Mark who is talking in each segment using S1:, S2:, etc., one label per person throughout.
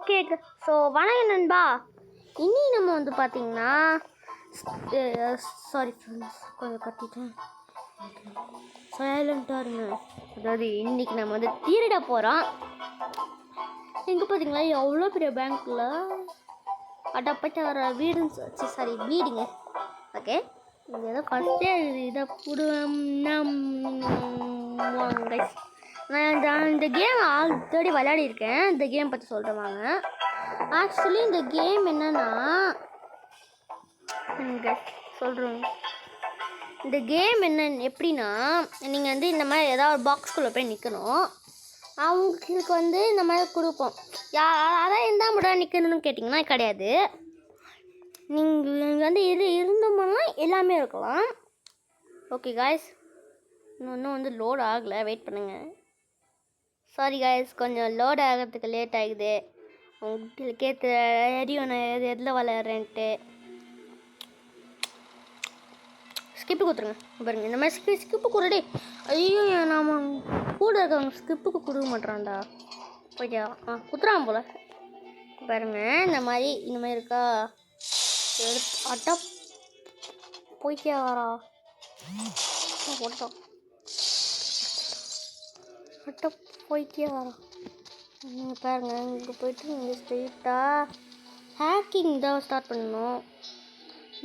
S1: Okay. So வணக்கம் நண்பா. இனி நம்ம வந்து பார்த்தீங்கன்னா சாரி ஃப்ரெண்ட்ஸ், கொஞ்சம் கட்டிட்டேன், சைலண்ட்டாக இருங்க. அதாவது இன்றைக்கி நம்ம வந்து திருட போகிறோம். எங்கே பார்த்தீங்களா எவ்வளோ பெரிய பேங்க்கில் அடப்பட்ட வர வீடுன்னு சாரி வீடுங்க. ஓகே, இது ஏதோ ஃபஸ்ட்டே இதை நான் இந்த கேம் ஆல்ரெடி விளையாடிருக்கேன். இந்த கேம் பற்றி சொல்கிறேன் வாங்க. ஆக்சுவலி இந்த கேம் என்னன்னா சொல்கிறோம். இந்த கேம் எப்படின்னா, நீங்கள் வந்து இந்த மாதிரி ஏதாவது ஒரு பாக்ஸ்குள்ளே போய் நிற்கணும். அவங்களுக்கு வந்து இந்த மாதிரி கொடுப்போம். அதான் எந்த முறை நிற்கணும்னு கேட்டிங்கன்னா கிடையாது. நீங்கள் வந்து இருந்தோம்னா எல்லாமே இருக்கலாம். ஓகே காய்ஸ், இன்னும் வந்து லோட் ஆகலை, வெயிட் பண்ணுங்கள். சாரி காய்ஸ், கொஞ்சம் லோட் ஆகிறதுக்கு லேட் ஆகுது. உங்களுக்கு தெரியும் நான் எதில் விளையாடுறேன்ட்டு. ஸ்கிப்பு கொடுத்துருங்க பாருங்க. இந்த மாதிரி ஸ்கிப்பு கொடுடே. ஐயோ, நாம கூட இருக்கவங்க ஸ்கிப்புக்கு கொடுக்க மாட்டான்டா. போய்ட்டா குத்துறான் போல பாருங்க. இந்த மாதிரி இருக்கா அட்டா போய்க்கே வரா போட்டோம். அட்டா போய்க்கே வரா. நீங்கள் பாருங்க, இங்கே போய்ட்டு நீங்கள் ஸ்ட்ரெயிட்டாக ஹேக்கிங் தான் ஸ்டார்ட் பண்ணணும்.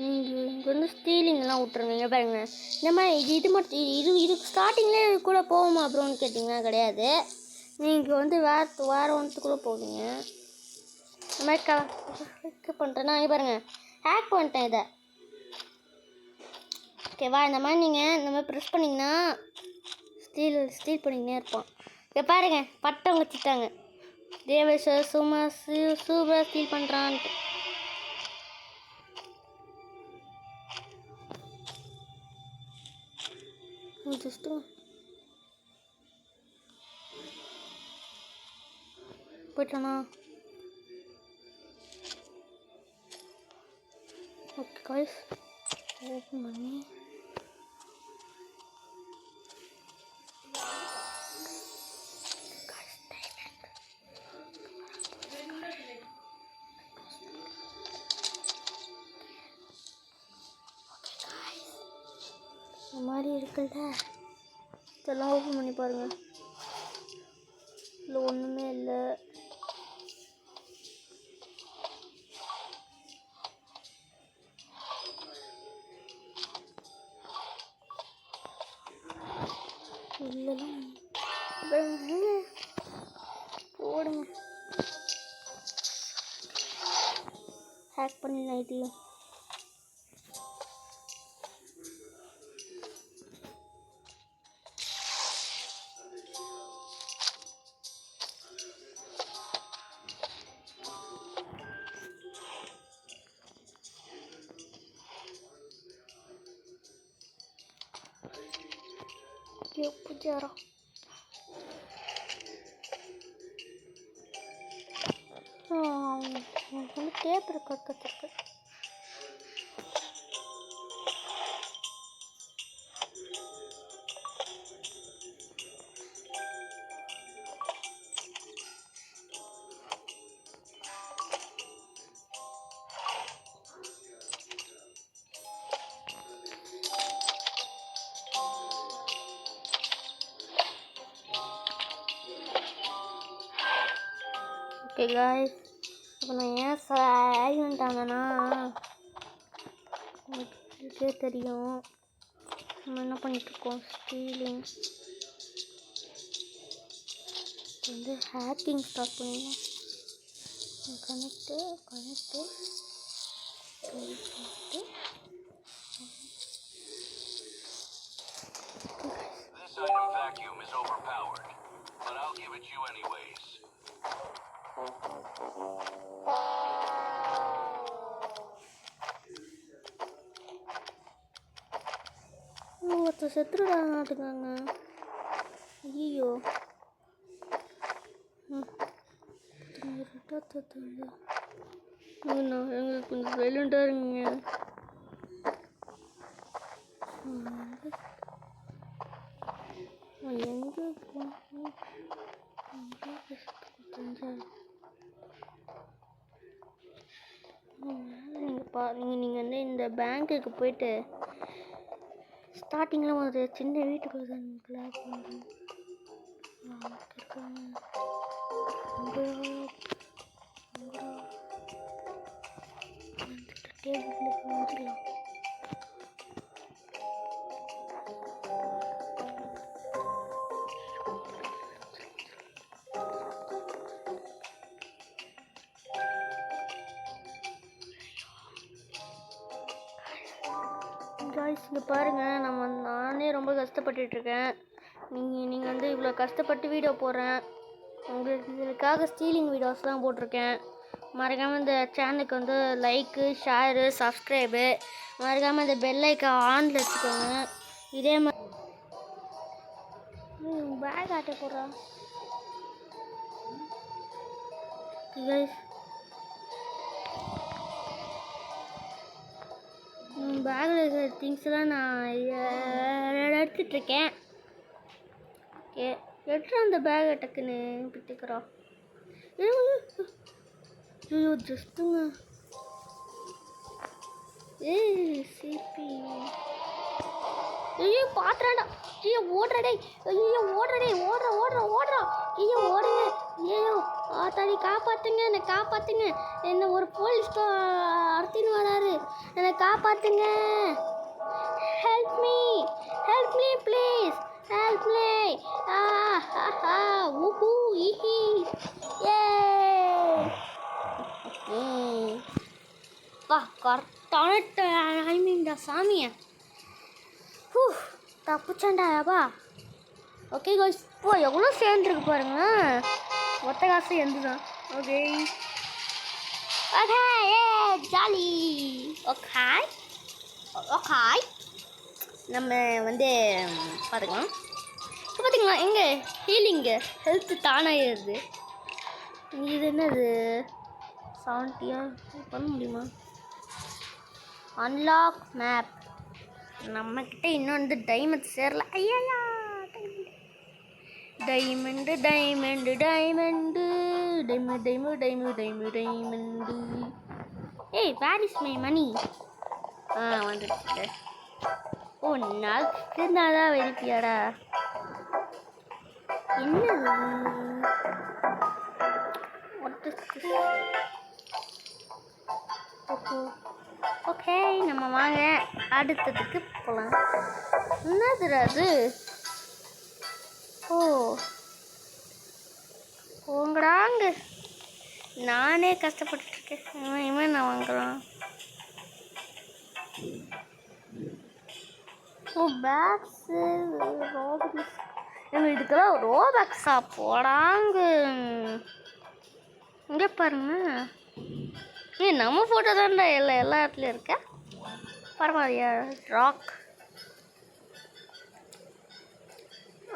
S1: நீங்கள் இங்கே வந்து ஸ்டீலிங்லாம் விட்ருங்க. இங்கே பாருங்க, இந்த மாதிரி இது மட்டும் இது ஸ்டார்டிங்லேயே கூட போகுமா அப்புறம்னு கேட்டிங்கன்னா கிடையாது. நீங்கள் வந்து வேறு ஒன்றுக்குள்ளே போவீங்க. இந்த மாதிரி பண்ணுறேன்னா இங்கே பாருங்கள், ஹேக் பண்ணிட்டேன் இதை. ஓகேவா? இந்த மாதிரி நீங்கள் இந்த மாதிரி ப்ரெஸ் பண்ணிங்கன்னா ஸ்டீல் பண்ணிக்கினே இருப்போம். இங்கே பாருங்கள், பட்டம் வச்சுட்டாங்க. தேவேஷ் சும்மா சூப்பராக ஸ்டீல் பண்ணுறான்ட்டு. ஜஸ்ட்டு போயிட்டானா? ஓகே காய்ஸ், ஓப்பன் பண்ணி இந்த மாதிரி இருக்குல்ல, இதெல்லாம் ஓப்பன் பண்ணி பாருங்கள். இல்லை ஒன்றுமே இல்லை. இல்லைலாம் போடுங்க. ஹேக் பண்ணி நைட்டையும் பூஜாரா. வந்து பேப்பர் கற்றுக்கு ஓகே காய்ஸ், இப்போ நான் ஏன் சைலண்ட் ஆனேன்னா உங்களுக்கே தெரியும் நம்ம என்ன பண்ணிகிட்ருக்கோம். ஸ்டீலிங் வந்து ஹேக்கிங் ஸ்டார்ட் பண்ணிடலாம். Connect
S2: This item vacuum is overpowered, but I'll give it you anyways.
S1: ஒருத்தர் செத்துருக்காங்க. ஐயோ, எங்களுக்கு கொஞ்சம் சைலண்டாக இருங்க. எங்கே நீங்கள் வந்து இந்த பேங்க்குக்கு போயிட்டு ஸ்டார்டிங்கில் ஒரு சின்ன வீட்டுக்குள்ள தான் டேபிள் காய்ஸ் இங்கே பாருங்கள், நானே ரொம்ப கஷ்டப்பட்டுட்ருக்கேன். நீங்கள் வந்து இவ்வளோ கஷ்டப்பட்டு வீடியோ போடுறேன். உங்களுக்கு இதுக்காக ஸ்டீலிங் வீடியோஸ்லாம் போட்டிருக்கேன். மறக்காமல் இந்த சேனலுக்கு வந்து லைக்கு, ஷேரு, சப்ஸ்கிரைபு, மறக்காமல் இந்த பெல் ஐக்கான் ஆனில் வச்சுக்கோங்க. இதே மாதிரி பேக் ஆட்ட போடுறா கைஸ். பேக்கில் இருக்கிற திங்ஸ்லாம் நான் எடுத்துட்ருக்கேன். ஓகே, எடுத்துகிட்டு அந்த பேக்கை டக்குன்னு பிடிக்கிறோம். ஐயோ ஜஸ்ட்டுங்க. சிபி ஐயோ பாத்துறாடா. ஐயோ ஓடுறடே. ஐயோ ஓடுறடே. ஓடுறா. ஐயோ ஓடுங்க. ஐயோ ஆத்தாடி காப்பாற்றுங்க, என்னை காப்பாற்றுங்க. என்ன ஒரு போலீஸ் அறுத்தின்னு வராரு. என்னை காப்பாற்றுங்க. Help me please. Help me. ஊஹூ ஈஹி ஏ பா கரெக்டான டைமிங்டா சாமியை. தப்புச்சண்டாயாப்பா. ஓகே காய்ஸ், இப்போ எவ்வளோ சேர்ந்துருக்கு பாருங்களேன். ஒத்த காசு எந்துதான். ஓகே ஏ ஜாலி. ஓகே நம்ம வந்து பார்த்துக்கலாம். இப்போ பார்த்தீங்களா எங்கே ஹீலிங்கு ஹெல்த்து தானாகிடுது. இது என்னது 70 பண்ண முடியுமா? Unlock map. நம்மக்கிட்ட இன்னும் வந்து டைமண்ட் சேரல. ஐயா டைமண்டு. ஏய் வேர் இஸ் மை மணி? வந்துடுச்சு. ஓ நான் இருந்தாதான் வெடிப்பியாடா. என்னது? ஓகே நம்ம வாங்க அடுத்ததுக்கு போகலாம். என்னதுடா அது? ஓ போங்கடாங்க, நானே கஷ்டப்பட்டுருக்கேன். இவன் நான் வாங்குறான். ஓ பேக்ஸு ரோபக்ஸ். இதுக்கெல்லாம் ரோபக்ஸா போடாங்க. இங்கே பாருங்க, நம்ம ஃபோட்டோ தான்டா எல்லா இடத்துலையும் இருக்க. பரவாயில்லையா? ராக்.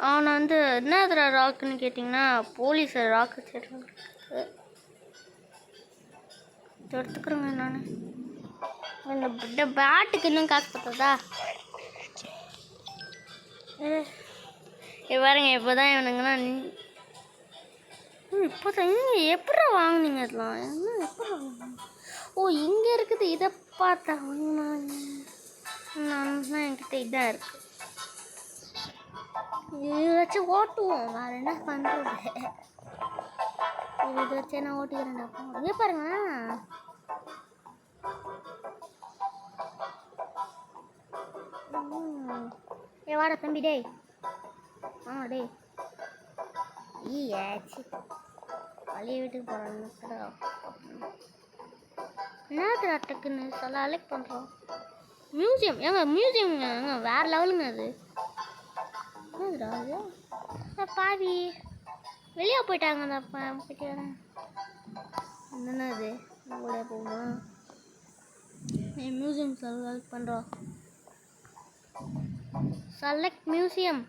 S1: அவனை வந்து என்ன ராக்குன்னு கேட்டிங்கன்னா போலீஸ் ராக்கு வச்சுருக்கு. எடுத்துக்கிறேங்க நான். இந்த பேட்டுக்கு இன்னும் காசு பார்த்ததா? பாருங்க இப்போ தான் இவனுங்கலாம் இப்போ தான் எப்படி வாங்கினீங்க இதெல்லாம்? எப்படி வாங்கினீங்க? ஓ இங்கே இருக்குது. இதை பார்த்தா நான் என்கிட்ட இதாக இருக்குது. இதை வச்சு ஓட்டுவோம், வேறு என்ன பண்ணுறது? இதை வச்சு நான் ஓட்டிக்கிறேன். இங்கே பாருங்க. வாடா தம்பி. டேய் டேய் ஈயாச்சு பழைய வீட்டுக்கு போகிறான்னு என்னது டக்குன்னு சொல்ல அலெக்ட் பண்ணுறோம். மியூசியம் மியூசியம்ங்க வேறு லெவலுங்க. அது என்னதுடா அது? பாவி வெளியே போயிட்டாங்க. அந்த போயிட்டு என்னது உங்களே போகுமா? மியூசியம் செலக்ட் பண்ணுறோம். Select museum.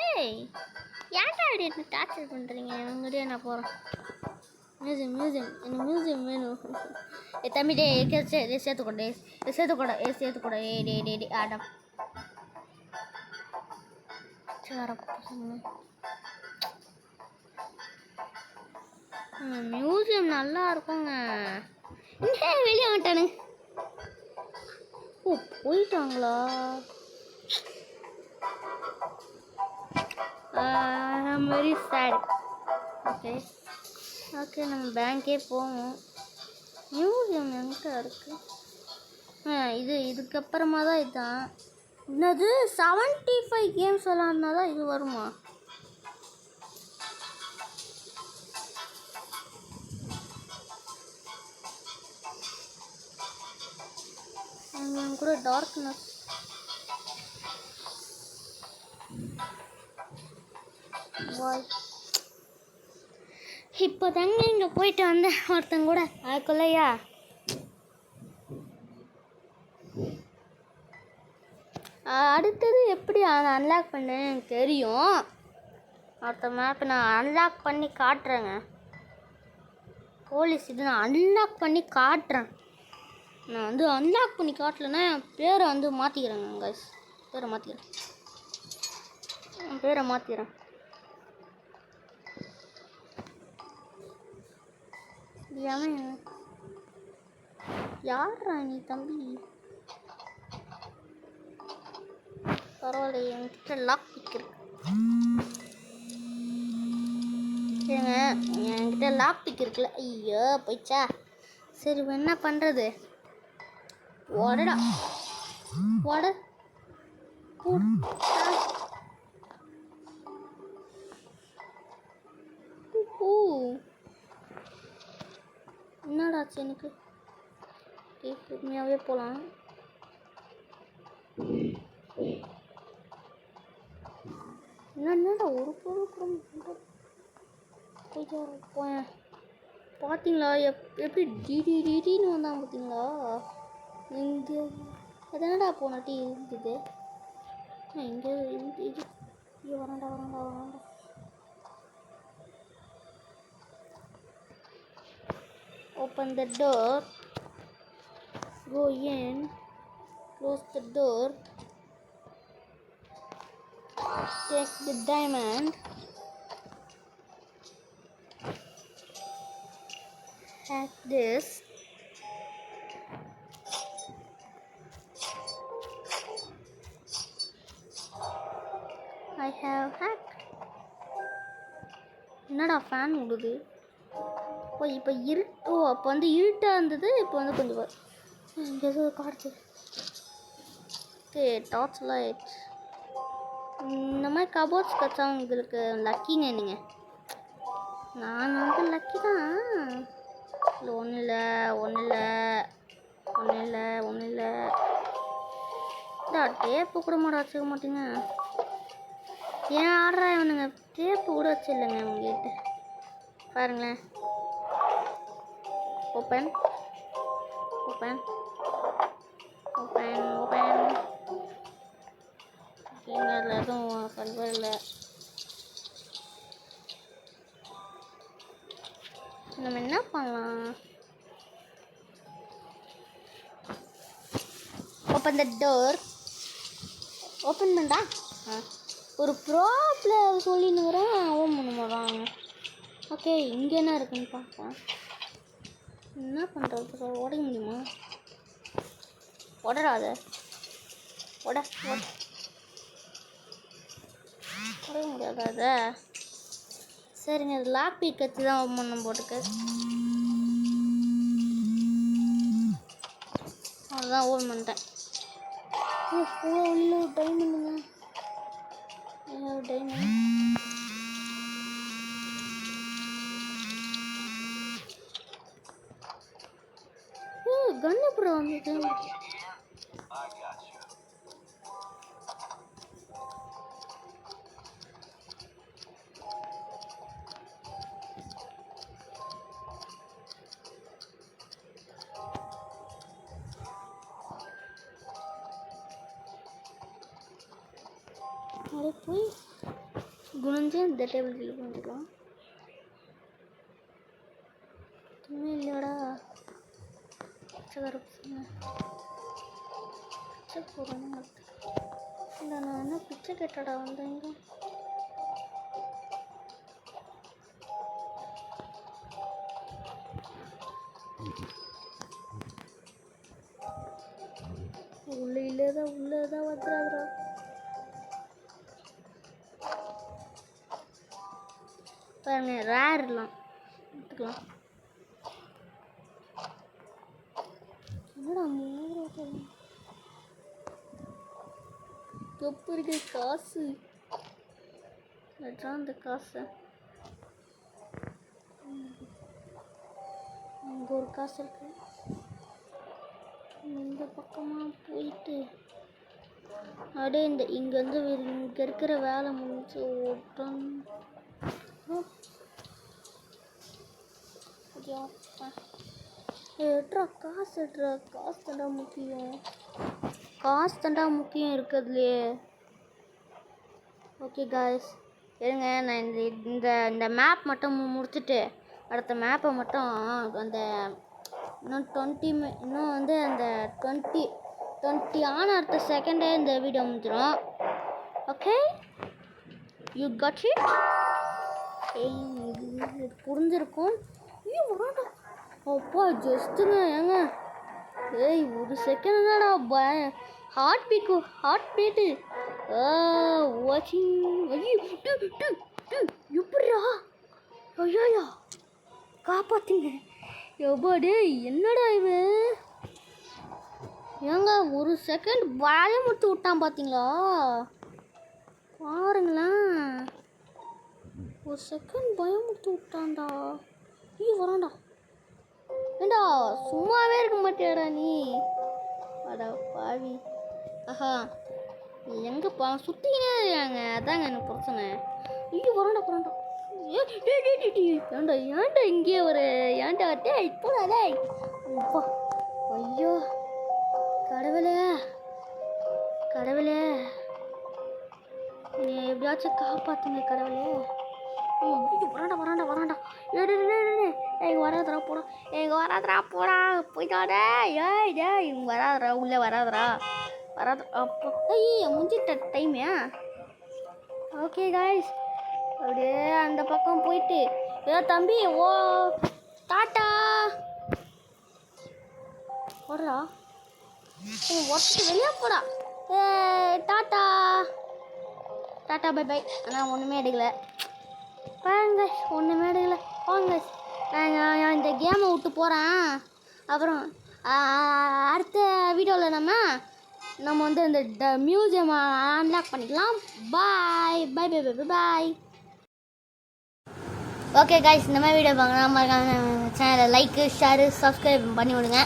S1: ஏய் ஏன்டா அப்படி என்ன டார்ச்சர் பண்ணுறீங்க? உங்கள்கிட்டயே நான் போகிறேன். மியூசியம் எனக்கு மியூசியம் வேணும். தம்பி டே சேர்த்துக்கூட டே ஆடம் மியூசியம் நல்லா இருக்குங்க. இங்கே வெளியே வந்துட்டானுங்க. ஓ போயிட்டாங்களா? Very sad. ஓகே ஓகே, நம்ம பேங்க்கே போவோம். மியூசியம் எங்கே இருக்குது? இதுக்கப்புறமா தான் இதுதான். என்னது 75 கேம்ஸ் விளாட்னா தான் இது வருமா? கூட டார்க்னஸ். இப்போ தாங்க இங்கே போயிட்டு வந்தேன் ஒருத்தங்க கூட. அதுக்குள்ளையா அடுத்தது எப்படி அதை அன்லாக் பண்ணேன்னு எனக்கு தெரியும். அடுத்த மேப் நான் அன்லாக் பண்ணி காட்டுறேங்க. போலீஸ் இது நான் அன்லாக் பண்ணி காட்டுறேன். நான் வந்து அன்லாக் பண்ணி காட்டலைன்னா என் பேரை வந்து மாற்றிக்கிறேங்க கைஸ். பேரை மாற்றிக்கிறேன். யாரா நீ தம்பி? பரவாயில்ல, என்கிட்ட லாக் பிக் இருக்கு. சரிங்க, என்கிட்ட லாக் பிக் இருக்குல்ல. ஐயோ போயிச்சா. சரி என்ன பண்ணுறது? ஓடடா ஓட. என்னடாச்சு எனக்கு? பொறுமையாகவே போகலாம். என்னடா ஒரு பொருள் போய் பார்த்தீங்களா? எப்படி டிடின்னு வந்தாங்க பார்த்தீங்களா? இங்கே எதனடா போனாட்டி இருந்தது. இங்கே இது வராண்டா. Open the door, go in, close the door, take the diamond, hack this, I have hacked. என்னடா ஃபேன் விடுது? ஓ இப்போ அப்போ வந்து இருட்டாக இருந்தது. இப்போ வந்து கொஞ்சம் இங்கே ஏதோ காடுது. Okay, torch light. இந்த மாதிரி கபோர்ட்ஸ் கச்சா உங்களுக்கு லக்கிங்க நீங்கள். நான் வந்து லக்கி தான். இல்லை ஒன்றும் இல்லை. டேப்பு கூட வச்சுக்க மாட்டீங்க. ஏன் ஆடுறா இவனுங்க? டேப்பு கூட வச்சு இல்லைங்க உங்ககிட்ட. பாருங்களேன். ஓப்பன். அதில் எதுவும் கன்வெர் இல்லை. நம்ம என்ன பண்ணலாம்? Open the door. ஓப்பன் பண்ணா ஒரு ப்ராப்ளம் சொல்லினுங்கிறேன். ஓம் பண்ண மாட்டாங்க. ஓகே, இங்கே என்ன இருக்குன்னு பார்ப்போம். என்ன பண்ணுறது? உடைக்க முடியுமா? உடறாத. உடைய முடியாதா அதை? சரிங்க, அது லாக் பீக் வச்சு தான் ஓம் பண்ண போட்டுக்கு. அவ்வளோதான், ஓன் பண்ணிட்டேன். உள்ள டைமண்டுங்க. டைமண்ட் கன் எப்படி வந்துச்சு? அங்கே போய் குனிஞ்சு இந்த டேபிள் கீழே பண்ணிக்கலாம். ஒன்றும் இல்லைடா. பிச்சை போடுறேன்னு இல்லை, நான் என்ன பிச்சை கேட்டடா வந்தேங்க. உள்ளதான் வந்துடுறா. பாருங்க ரேர்லாம் எடுத்துக்கலாம். என்னடா எப்போ இருக்கு காசு? அந்த காசை அங்கே ஒரு காசு இருக்கு. இந்த பக்கமாக போயிட்டு அப்படியே இங்கேருந்து இங்கே இருக்கிற வேலை முடிஞ்சு ஓட்டம். காசு தாண்டா முக்கியம் இருக்கிறதுலையே. ஓகே காய்ஸ், இருங்க நான் இந்த மேப் மட்டும் முடிச்சுட்டு அடுத்த மேப்பை மட்டும் அந்த இன்னும் 20 இன்னும் வந்து அந்த 20 ஆன அடுத்த செகண்டே இந்த வீடியோ முடிஞ்சிடும். Okay, you got it. புரிஞ்சிருக்கும். அப்பா ஜஸ்ட்டுங்க ஏங்க, ஒரு செகண்ட் தான்டா ஹார்ட் பீட்டு வாட்சிங். எப்படியா? ஐயா காப்பாத்துங்க. எப்பாடே என்னடா இவன் ஏங்க ஒரு செகண்ட் பயமுறுத்தி விட்டான் பார்த்தீங்களா? பாருங்களேன், ஒரு செகண்ட் பயமுறுத்தி விட்டான்டா. வரான்டா. ஏண்டா சும்மாவே இருக்க மாட்டியாடா நீ? அடா பாவி. ஆஹா, எங்கப்பா சுற்றிக்கினே இருக்காங்க, அதாங்க எனக்கு பிரச்சனை. வரான்டா. ஏன்டா இங்கே ஒரு ஏன்டா இப்போடா அப்பா. ஐயோ கடவுளே நீ எப்படியாச்சும் காப்பாத்துங்க கடவுளே. வரான்டா. எங்க வராதரா போடா போயிட்டாடே. இவங்க வராதரா, உள்ளே வராதரா. அப்போ முடிஞ்சிட்ட டைமே. ஓகே காய்ஸ், அப்படியே அந்த பக்கம் போயிட்டு தம்பி டாட்டா போடுறா. ஒருத்தர் வெளியே போடா. Tata bye bye. ஆனால் ஒன்றுமே எடுக்கல பாருங்க, வாங்க நான் இந்த கேமை விட்டு போகிறேன். அப்புறம் அடுத்த வீடியோவில் நம்ம வந்து இந்த மியூசியம் அன்லாக் பண்ணிக்கலாம். பாய். ஓகே காய்ஸ், இந்த மாதிரி வீடியோ பார்க்கலாம். சேனலை லைக்கு ஷேரு சப்ஸ்கிரைப் பண்ணி விடுங்க.